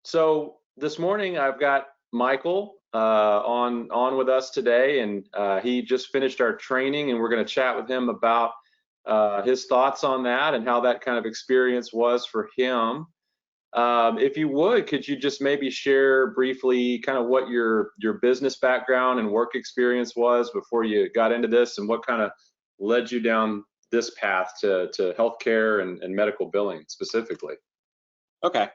So this morning I've got Michael on with us today, and he just finished our training, and we're going to chat with him about his thoughts on that and how that kind of experience was for him. If you would, could you just maybe share briefly kind of what your business background and work experience was before you got into this, and what kind of led you down this path to healthcare and medical billing specifically? Okay.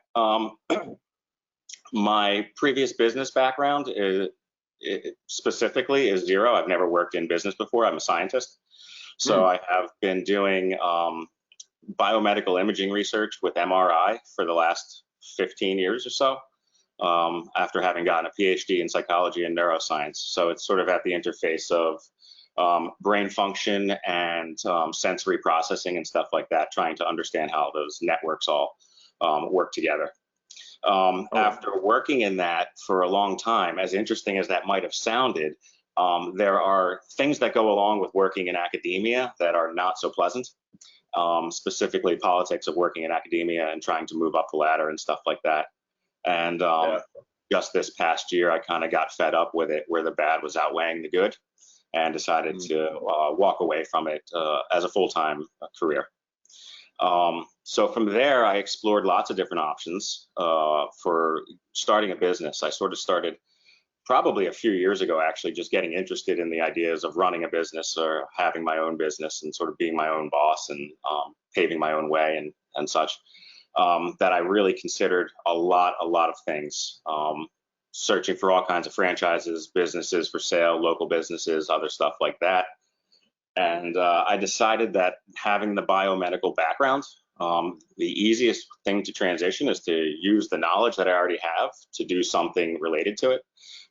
My previous business background specifically is zero. I've never worked in business before. I'm a scientist. So I have been doing biomedical imaging research with MRI for the last 15 years or so, after having gotten a PhD in psychology and neuroscience. So it's sort of at the interface of brain function and sensory processing and stuff like that, trying to understand how those networks all work together. After working in that for a long time, as interesting as that might have sounded, there are things that go along with working in academia that are not so pleasant, specifically politics of working in academia and trying to move up the ladder and stuff like that. And just this past year, I kind of got fed up with it, where the bad was outweighing the good, and decided to walk away from it as a full-time career. So from there, I explored lots of different options for starting a business. I sort of started probably a few years ago, actually, just getting interested in the ideas of running a business or having my own business and sort of being my own boss and paving my own way and such, that I really considered a lot of things, searching for all kinds of franchises, businesses for sale, local businesses, other stuff like that. And I decided that having the biomedical background, the easiest thing to transition is to use the knowledge that I already have to do something related to it.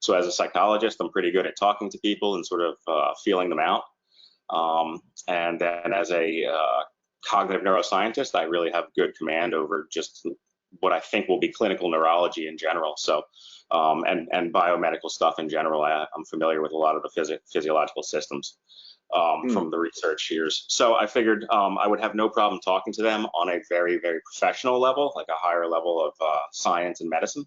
So as a psychologist, I'm pretty good at talking to people and sort of feeling them out. And then as a cognitive neuroscientist, I really have good command over just what I think will be clinical neurology in general. So and biomedical stuff in general. I'm familiar with a lot of the physiological systems from the research years. So I figured I would have no problem talking to them on a very professional level, like a higher level of science and medicine.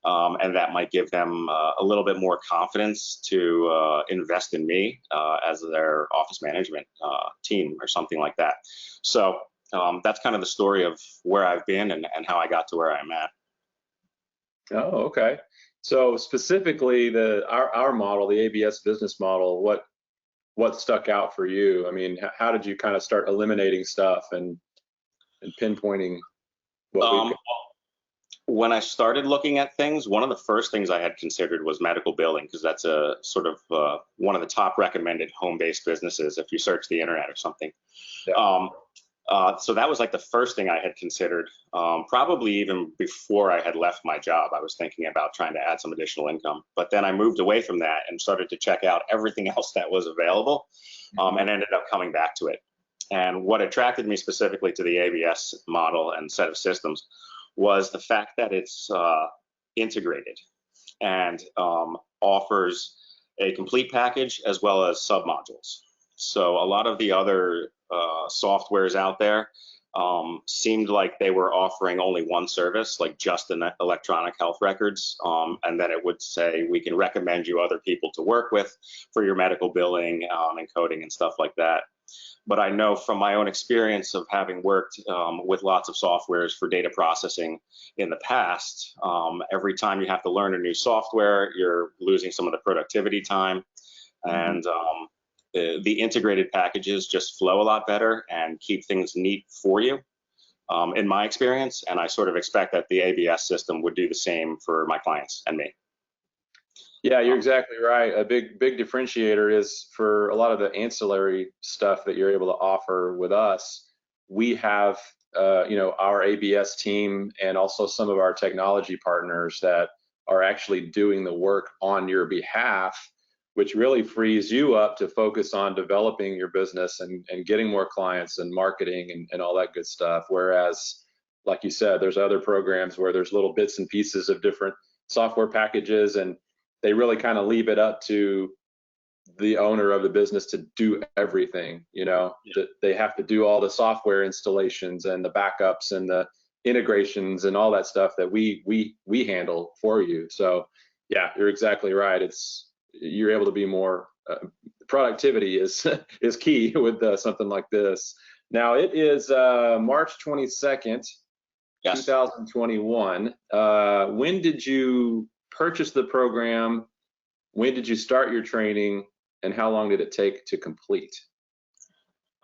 And that might give them a little bit more confidence to invest in me as their office management team or something like that. So that's kind of the story of where I've been and how I got to where I'm at. Oh, okay. So specifically, our model, the ABS business model, what stuck out for you? I mean, how did you kind of start eliminating stuff and pinpointing what we When I started looking at things, one of the first things I had considered was medical billing, because that's a sort of one of the top recommended home-based businesses if you search the internet or something. Yeah. So that was like the first thing I had considered, probably even before I had left my job. I was thinking about trying to add some additional income, but then I moved away from that and started to check out everything else that was available, and ended up coming back to it. And what attracted me specifically to the ABS model and set of systems was the fact that it's integrated and offers a complete package as well as submodules. So a lot of the other softwares out there seemed like they were offering only one service, like just an electronic health records, and then it would say, we can recommend you other people to work with for your medical billing and coding and stuff like that. But I know from my own experience of having worked with lots of softwares for data processing in the past, every time you have to learn a new software, you're losing some of the productivity time. And the integrated packages just flow a lot better and keep things neat for you, in my experience. And I sort of expect that the ABS system would do the same for my clients and me. Yeah, you're exactly right. A big differentiator is for a lot of the ancillary stuff that you're able to offer with us. We have, our ABS team and also some of our technology partners that are actually doing the work on your behalf, which really frees you up to focus on developing your business and getting more clients and marketing and all that good stuff. Whereas, like you said, there's other programs where there's little bits and pieces of different software packages, and they really kind of leave it up to the owner of the business to do everything. That they have to do all the software installations and the backups and the integrations and all that stuff that we handle for you. So yeah, you're exactly right. You're able to be more productivity is is key with something like this. Now it is March 22nd, Yes. 2021. When did you purchase the program? When did you start your training, and how long did it take to complete?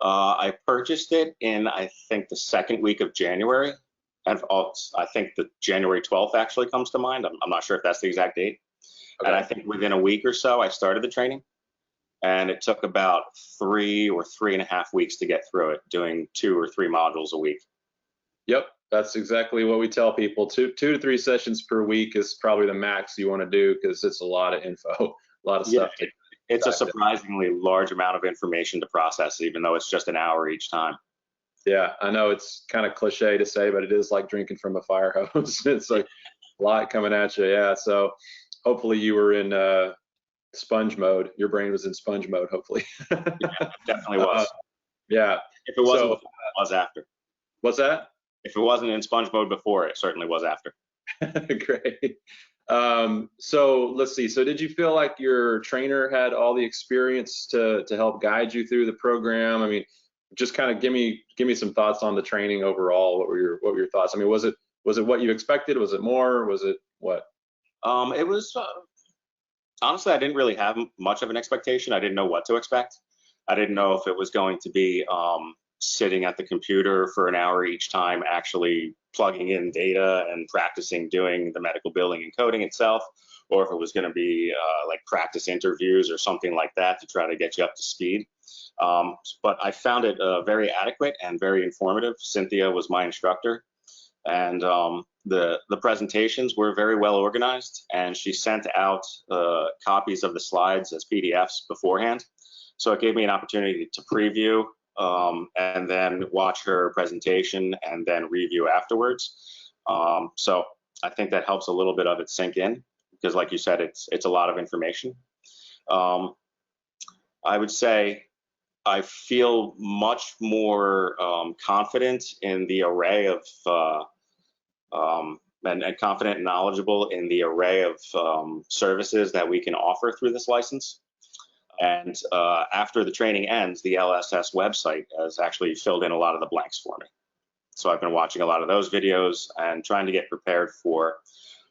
I purchased it in, I think, the second week of January. And I think the January 12th actually comes to mind. I'm not sure if that's the exact date. Okay. And I think within a week or so, I started the training. And it took about 3 or 3.5 weeks to get through it, doing 2 or 3 modules a week. Yep, that's exactly what we tell people. Two to three sessions per week is probably the max you want to do, because it's a lot of info, a lot of stuff. It's a surprisingly large amount of information to process, even though it's just an hour each time. Yeah, I know it's kind of cliche to say, but it is like drinking from a fire hose. It's like a lot coming at you. Yeah, so hopefully you were in sponge mode. Your brain was in sponge mode, hopefully. Yeah, it definitely was. Yeah. If it wasn't before, it was after. What's that? If it wasn't in sponge mode before, it certainly was after. Great. So let's see. So did you feel like your trainer had all the experience to help guide you through the program? I mean, just kind of give me some thoughts on the training overall. What were your thoughts? I mean, was it what you expected? Was it more? Was it what? It was honestly, I didn't really have much of an expectation. I didn't know what to expect. I didn't know if it was going to be sitting at the computer for an hour each time, actually plugging in data and practicing doing the medical billing and coding itself, or if it was going to be like practice interviews or something like that to try to get you up to speed. But I found it very adequate and very informative. Cynthia was my instructor, and the presentations were very well organized, and she sent out copies of the slides as PDFs beforehand. So it gave me an opportunity to preview and then watch her presentation and then review afterwards. So I think that helps a little bit of it sink in, because like you said, it's a lot of information. I would say I feel much more confident in the array of and confident and knowledgeable in the array of services that we can offer through this license. And after the training ends, the LSS website has actually filled in a lot of the blanks for me. So I've been watching a lot of those videos and trying to get prepared for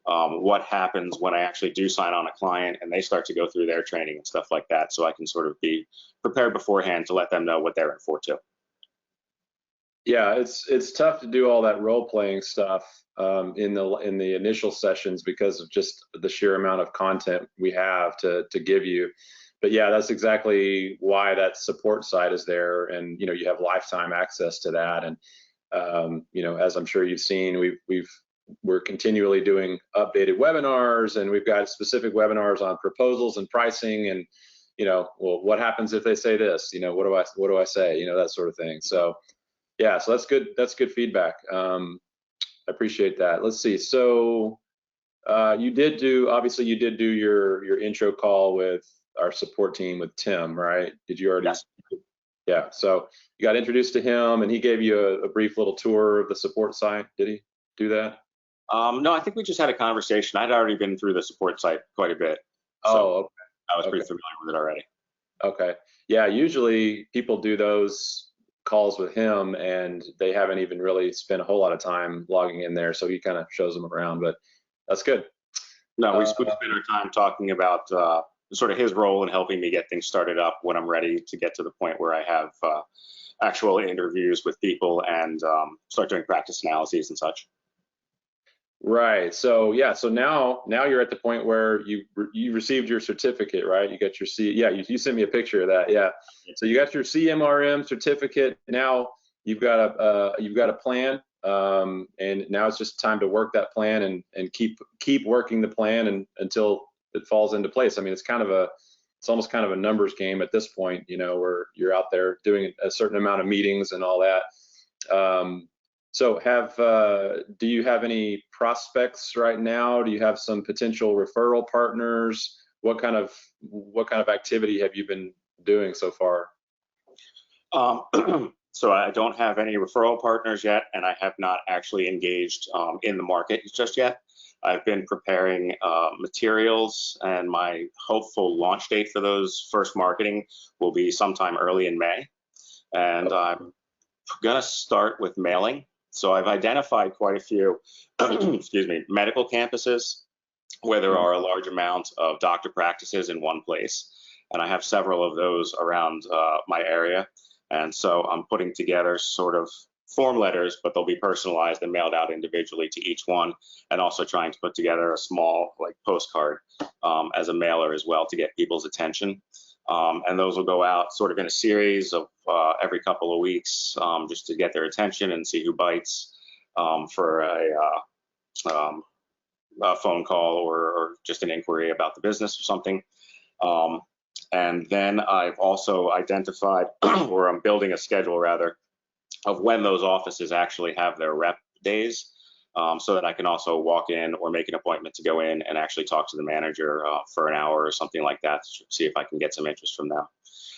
what happens when I actually do sign on a client and they start to go through their training and stuff like that, so I can sort of be prepared beforehand to let them know what they're in for too. Yeah, it's tough to do all that role playing stuff in the initial sessions because of just the sheer amount of content we have to give you. But yeah, that's exactly why that support side is there, and you have lifetime access to that. And as I'm sure you've seen, we're continually doing updated webinars, and we've got specific webinars on proposals and pricing, and well, what happens if they say this? What do I say? That sort of thing. So yeah, so that's good. That's good feedback. I appreciate that. Let's see. So you did do your intro call with our support team with Tim, right? Did you already? Yes. Yeah. So you got introduced to him, and he gave you a brief little tour of the support site. Did he do that? No, I think we just had a conversation. I'd already been through the support site quite a bit. So Okay. I was pretty familiar with it already. Okay. Yeah. Usually people do those calls with him, and they haven't even really spent a whole lot of time logging in there. So he kind of shows them around, but that's good. No, we spent our time talking about sort of his role in helping me get things started up when I'm ready to get to the point where I have actual interviews with people and start doing practice analyses and such. Right. So yeah. So now you're at the point where you received your certificate, right? You got your Yeah. You sent me a picture of that. Yeah. So you got your CMRM certificate. Now you've got a plan, and now it's just time to work that plan and keep working the plan until it falls into place. I mean, it's almost kind of a numbers game at this point, where you're out there doing a certain amount of meetings and all that. So do you have any prospects right now? Do you have some potential referral partners? What kind of activity have you been doing so far? So I don't have any referral partners yet, and I have not actually engaged in the market just yet. I've been preparing materials, and my hopeful launch date for those first marketing will be sometime early in May. And I'm going to start with mailing. So I've identified quite a few, excuse me, medical campuses where there are a large amount of doctor practices in one place. And I have several of those around my area. And so I'm putting together sort of form letters, but they'll be personalized and mailed out individually to each one, and also trying to put together a small like postcard as a mailer as well to get people's attention. And those will go out sort of in a series of every couple of weeks, just to get their attention and see who bites for a phone call or just an inquiry about the business or something. And then I've also identified, or I'm building a schedule rather, of when those offices actually have their rep days, so that I can also walk in or make an appointment to go in and actually talk to the manager for an hour or something like that to see if I can get some interest from them.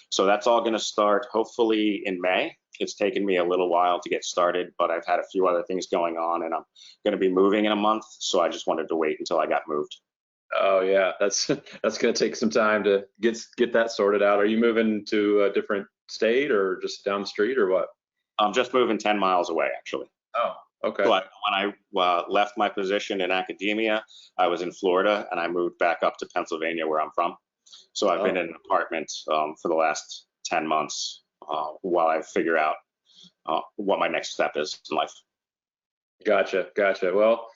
So that's all going to start hopefully in May. It's taken me a little while to get started, but I've had a few other things going on, and I'm going to be moving in a month, so I just wanted to wait until I got moved. Oh yeah, that's going to take some time to get that sorted out. Are you moving to a different state or just down the street or what? I'm just moving 10 miles away, actually. Oh, okay. So when I left my position in academia, I was in Florida, and I moved back up to Pennsylvania, where I'm from. So I've been in an apartment for the last 10 months while I figure out what my next step is in life. Gotcha. Well,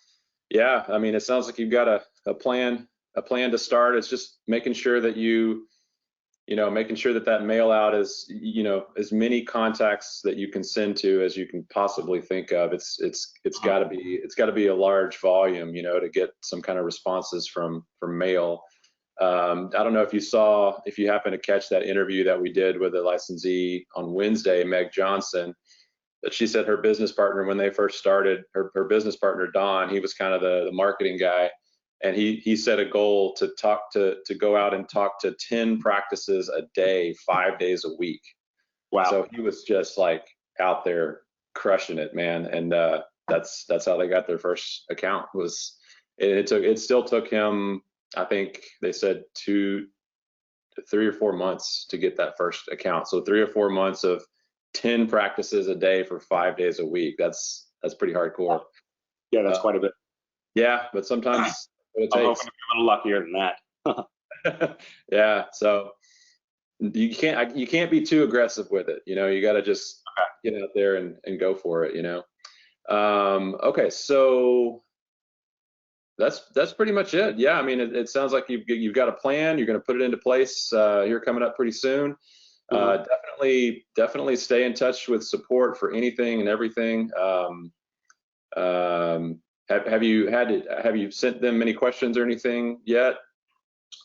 yeah, I mean, it sounds like you've got a plan to start. It's just making sure that making sure that mail out is, as many contacts that you can send to as you can possibly think of. It's got to be a large volume, to get some kind of responses from mail. I don't know if you happen to catch that interview that we did with the licensee on Wednesday, Meg Johnson, that she said her business partner, when they first started, her business partner, Don, he was kind of the marketing guy. And he set a goal to go out and talk to 10 practices a day, 5 days a week. Wow. So he was just like out there crushing it, man. And that's how they got their first account. It still took him, I think they said 3 or 4 months to get that first account. So 3 or 4 months of 10 practices a day for 5 days a week. That's pretty hardcore. Yeah, that's quite a bit. Yeah, but sometimes I'm hoping to be a little luckier than that. Yeah, so you can't be too aggressive with it. You got to just get out there and go for it. Okay, so that's pretty much it. Yeah, I mean, it sounds like you've got a plan. You're going to put it into place here coming up pretty soon. Definitely stay in touch with support for anything and everything. Have you sent them many questions or anything yet?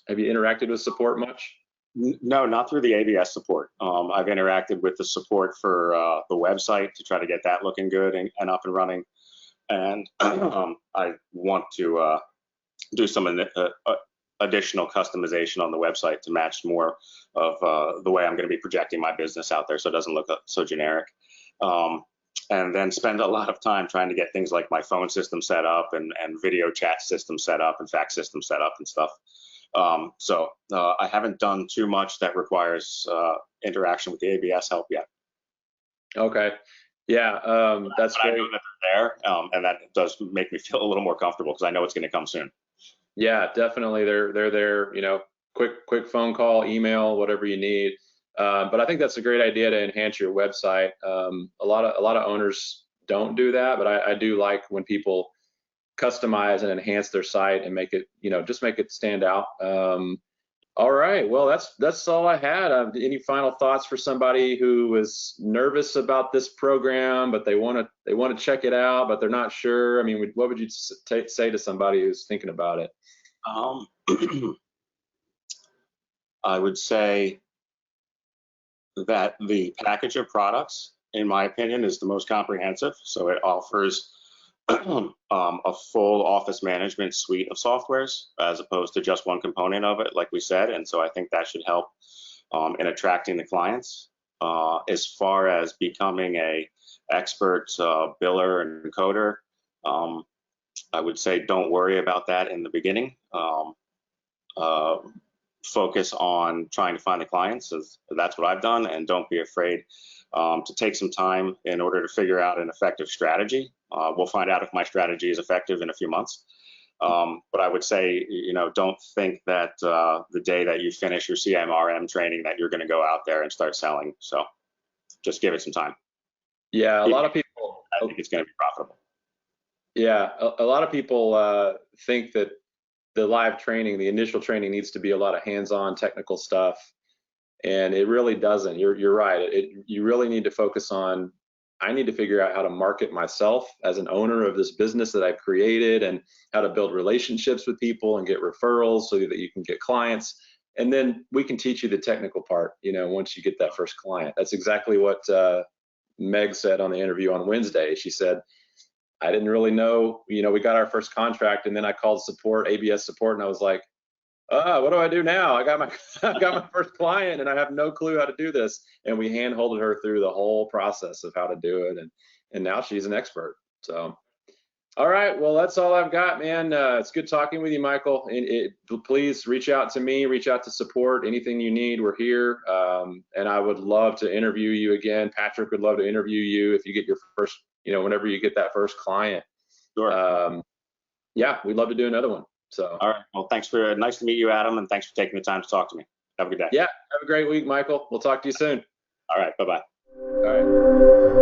Have you interacted with support much? No, not through the ABS support. I've interacted with the support for the website to try to get that looking good and up and running. And I want to do some additional customization on the website to match more of the way I'm going to be projecting my business out there, so it doesn't look so generic. And then spend a lot of time trying to get things like my phone system set up and video chat system set up and fax system set up and stuff. So I haven't done too much that requires interaction with the ABS help yet. Okay. Yeah, that's great. I know that they're there, and that does make me feel a little more comfortable because I know it's going to come soon. Yeah, definitely. They're there. Quick phone call, email, whatever you need. But I think that's a great idea to enhance your website. A lot of owners don't do that, but I do like when people customize and enhance their site and make it, just make it stand out. All right, well, that's all I had. Any final thoughts for somebody who was nervous about this program, but they want to check it out, but they're not sure? I mean, what would you say to somebody who's thinking about it? I would say that the package of products, in my opinion, is the most comprehensive. So it offers a full office management suite of softwares as opposed to just one component of it, like we said. And so I think that should help in attracting the clients. As far as becoming a expert biller and coder, I would say don't worry about that in the beginning. Focus on trying to find the clients. That's what I've done, and don't be afraid to take some time in order to figure out an effective strategy. We'll find out if my strategy is effective in a few months. But I would say, don't think that the day that you finish your CMRM training that you're going to go out there and start selling. So just give it some time. Yeah, a lot of people, I think it's going to be profitable. Yeah, a lot of people think that the live training, the initial training, needs to be a lot of hands-on technical stuff, and it really doesn't. You're right. You really need to focus on, I need to figure out how to market myself as an owner of this business that I've created, and how to build relationships with people and get referrals so that you can get clients. And then we can teach you the technical part, once you get that first client. That's exactly what Meg said on the interview on Wednesday. She said, I didn't really know, we got our first contract, and then I called support, ABS support, and I was like, what do I do now? I got my first client, and I have no clue how to do this. And we handholded her through the whole process of how to do it, and now she's an expert. So, all right, well, that's all I've got, man. It's good talking with you, Michael. Please reach out to me, reach out to support, anything you need, we're here. And I would love to interview you again. Patrick would love to interview you if you get your first, whenever you get that first client. Sure. Yeah, we'd love to do another one. So. All right. Well, nice to meet you, Adam, and thanks for taking the time to talk to me. Have a good day. Yeah, have a great week, Michael. We'll talk to you soon. All right. Bye-bye. All right.